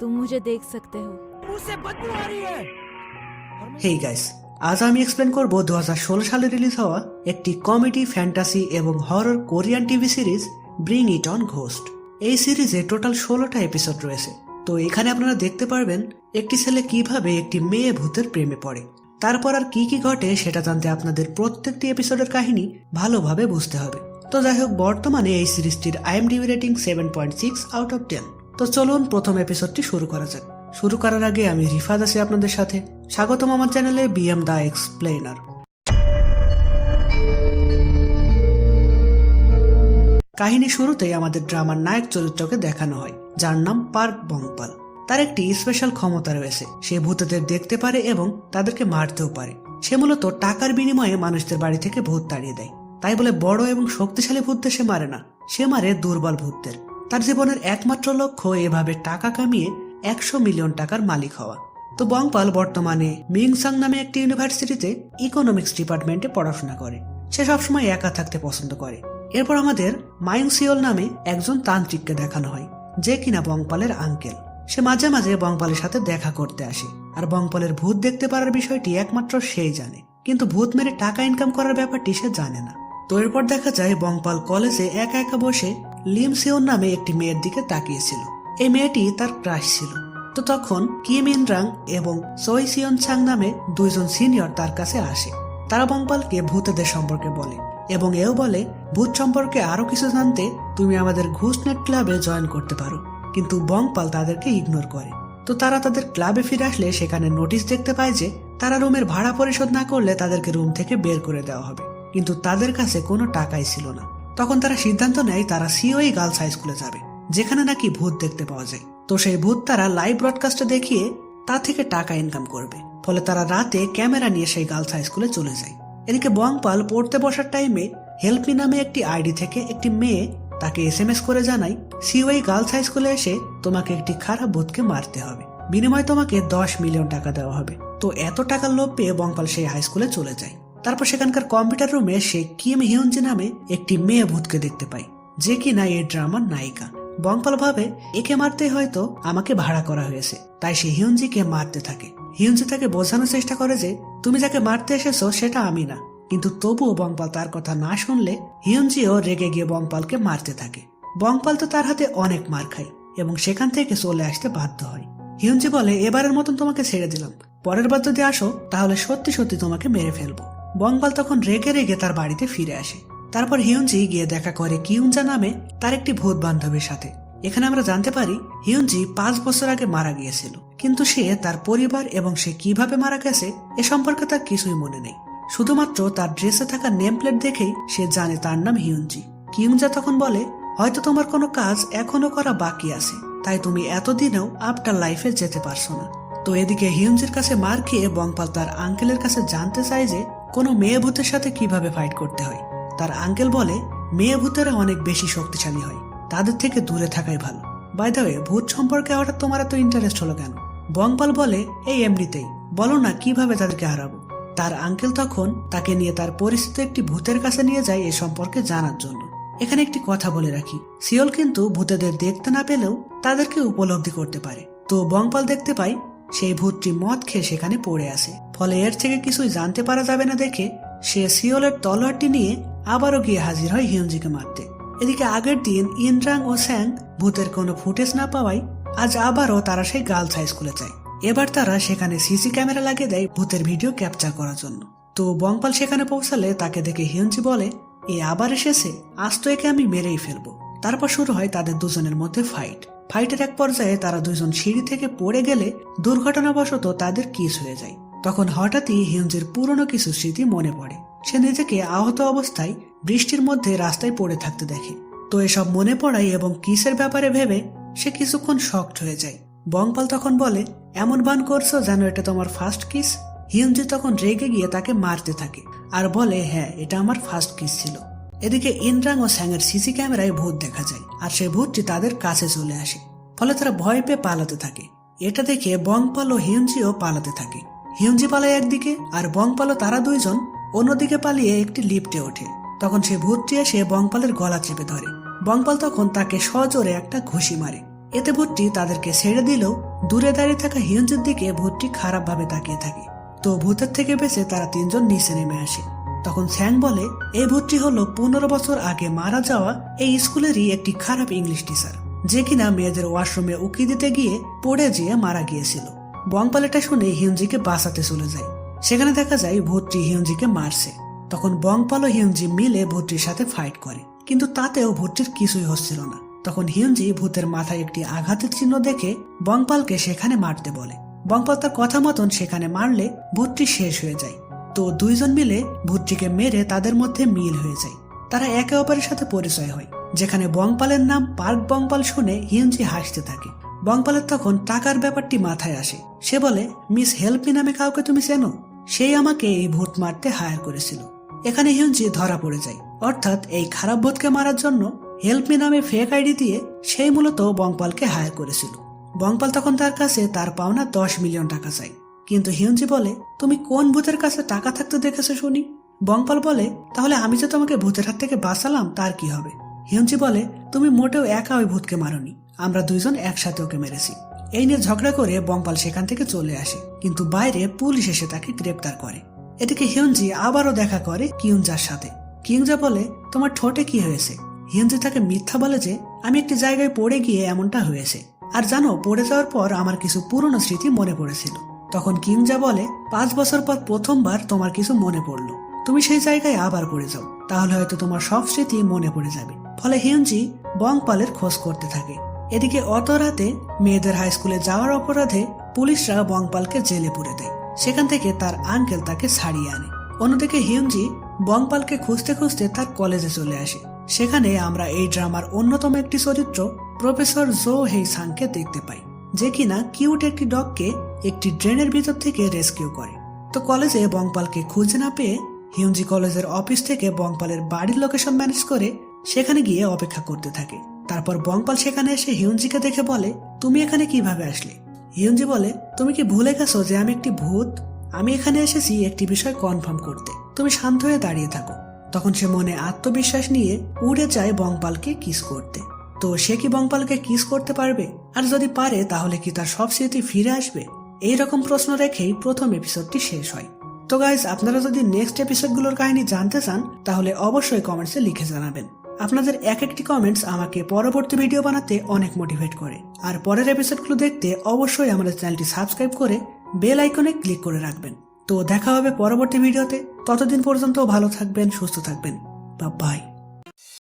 तुम मुझे देख सकते हो। मुझसे बदबू आ रही है। হেই গাইস, আজ আমি এক্সপ্লেন করব 2016 সালে রিলিজ হওয়া একটি কমেডি, ফ্যান্টাসি এবং horror Korean TV series bring it on ghost. এই সিরিজে টোটাল 16টা এপিসোড রয়েছে। তো এখানে আপনারা দেখতে পারবেন একটি ছেলে কিভাবে একটি মেয়ে ভূতের প্রেমে পড়ে। তারপর আর কি কি ঘটে সেটা জানতে আপনাদের প্রত্যেকটি এপিসোডের কাহিনী ভালোভাবে বুঝতে হবে। তো যাই হোক, বর্তমানে এই সিরিজটির IMDb রেটিং 7.6 আউট অফ 10। তো চলুন প্রথম এপিসোডটি শুরু করা যাক। শুরু করার আগে আমি রিফাত আছি আপনাদের সাথে। স্বাগতম আমার চ্যানেলে বিএম দা এক্সপ্লেনার। কাহিনী শুরুতেই আমাদের ড্রামার নায়ক চরিত্রকে দেখানো হয়, যার নাম পার্ক বংপাল। তার একটি স্পেশাল ক্ষমতা রয়েছে, সে ভূতেদের দেখতে পারে এবং তাদেরকে মারতেও পারে। সে মূলত টাকার বিনিময়ে মানুষদের বাড়ি থেকে ভূত তাড়িয়ে দেয়। তাই বলে বড় এবং শক্তিশালী ভূতদের সে মারে না, সে মারে দুর্বল ভূতদের। তার জীবনের একমাত্র লক্ষ্য এভাবে টাকা কামিয়ে 100 মিলিয়ন টাকার মালিক হওয়া। তো বংপাল বর্তমানে মিংসাং নামে একটি ইউনিভার্সিটিতে ইকোনমিক্স ডিপার্টমেন্টে পড়াশোনা করে। সে সবসময় একা থাকতে পছন্দ করে। এরপর আমাদের মায়ুংসিওল নামে একজন তান্ত্রিককে দেখানো হয়, যে কিনা বংপালের আঙ্কেল। সে মাঝে মাঝে বংপালের সাথে দেখা করতে আসে, আর বংপালের ভূত দেখতে পারার বিষয়টি একমাত্র সেই জানে, কিন্তু ভূত মেরে টাকা ইনকাম করার ব্যাপারটি সে জানে না। তো এরপর দেখা যায় বংপাল কলেজে একা একা বসে লিম সিওন নামে একটি মেয়ের দিকে তাকিয়েছিল। এই মেয়েটি তার ক্রাশ ছিল। তো তখন কিম ইনরাং এবং সোই সিয়ন চাং নামে দুইজন সিনিয়র তার কাছে আসে। তারা বংপালকে ভূতেদের সম্পর্কে বলে এবং এও বলে, ভূত সম্পর্কে আরো কিছু জানতে তুমি আমাদের ঘুষনেট ক্লাবে জয়েন করতে পারো। কিন্তু বংপাল তাদেরকে ইগনোর করে। তো তারা তাদের ক্লাবে ফিরে আসলে সেখানে নোটিশ দেখতে পায় যে তারা রুমের ভাড়া পরিশোধ না করলে তাদেরকে রুম থেকে বের করে দেওয়া হবে, কিন্তু তাদের কাছে কোনো টাকাই ছিল না। তখন তারা সিদ্ধান্ত নেয় তারা সিওই গার্লস হাই স্কুলে যাবে, যেখানে নাকি ভূত দেখতে পাওয়া যায়। তো সেই ভূত তারা লাইভ ব্রডকাস্টে দেখিয়ে তা থেকে টাকা ইনকাম করবে। ফলে তারা রাতে ক্যামেরা নিয়ে সেই গার্লস হাই স্কুলে চলে যায়। এদিকে বংপাল পড়তে বসার টাইমে হেল্পমি নামে একটি আইডি থেকে একটি মেয়ে তাকে SMS করে জানায়, সিওই গার্লস হাই স্কুলে এসে তোমাকে একটি খারাপ ভূতকে মারতে হবে, বিনিময়ে তোমাকে 10 মিলিয়ন টাকা দেওয়া হবে। তো এত টাকার লোভ পেয়ে বংপাল সেই হাই স্কুলে চলে যায়। তারপর সেখানকার কম্পিউটার রুমে সে কিম হিয়নজি নামে একটি মেয়ে ভূতকে দেখতে পায়, যে কিনা এই ড্রামার নায়িকা। বংপাল ভাবে একে মারতে হয়তো আমাকে ভাড়া করা হয়েছে, তাই সে হিয়নজিকে মারতে থাকে। হিয়নজি তাকে বোঝানোর চেষ্টা করে যে তুমি যাকে মারতে এসেছো সেটা আমি না, কিন্তু তবুও বংপাল তার কথা না শুনলে হিয়নজিও রেগে গিয়ে বংপালকে মারতে থাকে। বংপাল তো তার হাতে অনেক মার খায় এবং সেখান থেকে চলে আসতে বাধ্য হয়। হিয়নজি বলে, এবারের মতন তোমাকে ছেড়ে দিলাম, পরের বার যদি আসো তাহলে সত্যি সত্যি তোমাকে মেরে ফেলবো। বংপাল তখন রেগে রেগে তার বাড়িতে ফিরে আসে। তারপর হিয়নজি গিয়ে দেখা করে কিউনজা নামে তার একটি ভূত বান্ধবীর সাথে। এখানে আমরা জানতে পারি হিয়নজি 5 বছর আগে মারা গিয়েছিল, কিন্তু সে তার পরিবার এবং সে কিভাবে মারা গেছে এ সম্পর্কে তার কিছুই মনে নেই। শুধুমাত্র তার ড্রেসে থাকা নেম প্লেট দেখেই সে জানে তার নাম হিয়নজি। কিউনজা তখন বলে, হয়তো তোমার কোনো কাজ এখনো করা বাকি আছে, তাই তুমি এতদিনেও আফটার লাইফে যেতে পারছো না। তো এদিকে হিয়নজির কাছে মার খেয়ে বংপাল তার আঙ্কেলের কাছে জানতে চায় যে কোনো মেয়ে ভূতের সাথে কিভাবে ফাইট করতে হয়। তার আঙ্কেল বলে, মেয়ে ভূতেরা অনেক বেশি শক্তিশালী হয়, তাদের থেকে দূরে থাকাই ভালো। বাই দ্য ওয়ে, ভূত সম্পর্কে হঠাৎ তোমার এত ইন্টারেস্ট হলো কেন? বংপাল বলে, এই এমনিতেই, বলো না কিভাবে তাদেরকে হারাবো। তার আঙ্কেল তখন তাকে নিয়ে তার পরিচিত একটি ভূতের কাছে নিয়ে যায় এ সম্পর্কে জানার জন্য। এখানে একটি কথা বলে রাখি, সিওল কিন্তু ভূতেদের দেখতে না পেলেও তাদেরকে উপলব্ধি করতে পারে। তো বংপাল দেখতে পায় সেই ভূতটি মদ খেয়ে সেখানে পড়ে আছে, ফলে এর থেকে কিছুই জানতে পারা যাবে না দেখে সে সিওলের তলোয়ারটি নিয়ে আবারও গিয়ে হাজির হয় হিয়নজিকে মারতে। এদিকে আগের দিন ইনরাং ও স্যাং ভূতের কোনো ফুটেজ না পাওয়ায় আজ আবারও তারা সেই গার্লস হাই স্কুলে যায়। এবার তারা সেখানে সিসি ক্যামেরা লাগিয়ে দেয় ভূতের ভিডিও ক্যাপচার করার জন্য। তো বংপাল সেখানে পৌঁছালে তাকে দেখে হিয়নজি বলে, এ আবার এসেছে, আজ তো একে আমি মেরেই ফেলবো। তারপর শুরু হয় তাদের দুজনের মধ্যে ফাইটের এক পর্যায়ে তারা দুজন সিঁড়ি থেকে পড়ে গেলে দুর্ঘটনাবশত তাদের কিস হয়ে যায়। তখন হঠাৎই হিয়নজির পুরনো কিছু স্মৃতি মনে পড়ে। সে নিজেকে আহত অবস্থায় বৃষ্টির মধ্যে রাস্তায় পড়ে থাকতে দেখে। তো এসব মনে পড়াই এবং কিসের ব্যাপারে ভেবে সে কিছুক্ষণ শকড হয়ে যায়। বংপাল তখন বলে, এমন বান করছো যেন এটা তোমার ফার্স্ট কিস। হিয়নজি তখন রেগে গিয়ে তাকে মারতে থাকে আর বলে, হ্যাঁ, এটা আমার ফার্স্ট কিস ছিল। এদিকে ইনরাং ও স্যাংয়ের সিসি ক্যামেরায় ভূত দেখা যায়, আর সেই ভূতটি তাদের কাছে চলে আসে। ফলে তারা ভয় পেয়ে পালাতে থাকে। এটা দেখে বংপাল ও হিয়নজিও পালাতে থাকে। হিয়নজি পালায় একদিকে আর বংপাল ও তারা দুইজন অন্যদিকে পালিয়ে একটি লিফটে ওঠে। তখন সে ভূতটি এসে বংপালের গলা চেপে ধরে। বংপাল তখন তাকে সজোরে একটা ঘুষি মারে এতে ভূতটি তাদেরকে ছেড়ে দিলেও দূরে দাঁড়িয়ে থাকা হিয়ঞ্জির দিকে ভূতটি খারাপ ভাবে তাকিয়ে থাকে। তো ভূতের থেকে বেঁচে তারা তিনজন নিচে নেমে আসে। তখন স্যাং বলে এই ভূতটি হলো 15 বছর আগে মারা যাওয়া এই স্কুলেরই একটি খারাপ ইংলিশ টিচার, যে কিনা মেয়েদের ওয়াশরুমে উকি দিতে গিয়ে পড়ে যেয়ে মারা গিয়েছিল। বংপাল এটা শুনে হিয়ঞ্জিকে বাঁচাতে চলে যায়। সেখানে দেখা যায় ভূতটি হিয়ঞ্জিকে মারছে। তখন বংপাল ও হিয়ঞ্জি মিলে ভূতটির সাথে ফাইট করে, কিন্তু তাতেও ভূতটির কিছুই হচ্ছিল না। তখন হিয়ঞ্জি ভূতের মাথায় একটি আঘাতের চিহ্ন দেখে বংপালকে সেখানে মারতে বলে। বংপাল তার কথা মতন সেখানে মারলে ভূতটি শেষ হয়ে যায়। তো দুইজন মিলে ভূতটিকে মেরে তাদের মধ্যে মিল হয়ে যায়। তারা একে অপরের সাথে পরিচয় হয়। যেখানে বংপালের নাম পার্ক বংপাল শুনে হিয়ঞ্জি হাসতে থাকে। বংপালের তখন টাকার ব্যাপারটি মাথায় আসে। সে বলে, মিস হেল্পি নামে কাউকে তুমি চেনো? সেই আমাকে এই ভূত মারতে হায়ার করেছিল। এখানে হিয়ঞ্জি ধরা পড়ে যায়। অর্থাৎ এই খারাপ ভূতকে মারার জন্য হেল্পমি নামে ফেক আইডি দিয়ে সেই মূলত বংপালকে হায়ার করেছিল। বংপাল তখন তার কাছে তার পাওনা 10 মিলিয়ন টাকা চাই। কিন্তু হিয়ঞ্জি বলে, তুমি কোন ভূতের কাছে টাকা থাকতে দেখেছো শুনি? বংপাল বলে, তাহলে আমি যে তোমাকে ভূতের হাত থেকে বাঁচালাম তার কি হবে? হিয়ঞ্জি বলে, তুমি মোটেও একা ওই ভূতকে মারোনি, আমরা দুইজন একসাথে ওকে মেরেছি। এই নিয়ে ঝগড়া করে বংপাল সেখান থেকে চলে আসে, কিন্তু বাইরে পুলিশ এসে তাকে গ্রেপ্তার করে। এদিকে হিয়ঞ্জি আবারও দেখা করে কিউঞ্জার সাথে। কিউঞ্জা বলে, তোমার ঠোঁটে কি হয়েছে? হিয়ঞ্জি তাকে মিথ্যা বলে যে আমি একটি জায়গায় পড়ে গিয়ে এমনটা হয়েছে, আর জানো পড়ে যাওয়ার পর আমার কিছু পুরনো স্মৃতি মনে পড়েছিল। তখন কিউঞ্জা বলে, 5 বছর পর প্রথমবার তোমার কিছু মনে পড়লো, তুমি সেই জায়গায় আবার পড়ে যাও, তাহলে হয়তো তোমার সব স্মৃতি মনে পড়ে যাবে। ফলে হিয়ঞ্জি বংপালের খোঁজ করতে থাকে। এদিকে অত রাতে মেয়েদের হাই স্কুলে যাওয়ার অপরাধে পুলিশরা বংপালকে জেলে পুরে দেয়। সেখান থেকে তার আঙ্কেল তাকে ছাড়িয়ে আনে। অন্যদিকে হিয়ঞ্জি বংপালকে খুঁজতে খুঁজতে তার কলেজে চলে আসে। সেখানে আমরা এই ড্রামার অন্যতম একটি চরিত্র প্রফেসর জো হেই সাংকে দেখতে পাই, যে কিনা কিউট একটি ডগকে একটি ড্রেনের ভিতর থেকে রেস্কিউ করে। তো কলেজে বংপালকে খুঁজে না পেয়ে হিয়ঞ্জি কলেজের অফিস থেকে বংপালের বাড়ির লোকেশন ম্যানেজ করে সেখানে গিয়ে অপেক্ষা করতে থাকে। তারপর বংপাল সেখানে এসে হিয়ঞ্জিকে দেখে বলে, তুমি এখানে কিভাবে আসলে? হিয়ঞ্জি বলে, তুমি কি ভুলে গেছো যে আমি একটি ভূত? আমি এখানে এসেছি একটি বিষয় কনফার্ম করতে, তুমি শান্ত হয়ে দাঁড়িয়ে থাকো। তখন সে মনে আত্মবিশ্বাস নিয়ে উড়ে যায় বংপালকে কিস করতে। তো সে কি বংপালকে কিস করতে পারবে? আর যদি পারে তাহলে কি তার সব স্মৃতি ফিরে আসবে? এইরকম প্রশ্ন রেখেই প্রথম এপিসোডটি শেষ হয়। তো গাইজ, আপনারা যদি নেক্সট এপিসোডগুলোর কাহিনী জানতে চান তাহলে অবশ্যই কমেন্টসে লিখে জানাবেন। আপনাদের এক একটি কমেন্টস আমাকে পরবর্তী ভিডিও বানাতে অনেক মোটিভেট করে। আর পরের এপিসোডগুলো দেখতে অবশ্যই আমাদের চ্যানেলটি সাবস্ক্রাইব করে বেল আইকনে ক্লিক করে রাখবেন। তো দেখা হবে পরবর্তী ভিডিওতে। ততদিন পর্যন্ত ভালো থাকবেন, সুস্থ থাকবেন। বাই।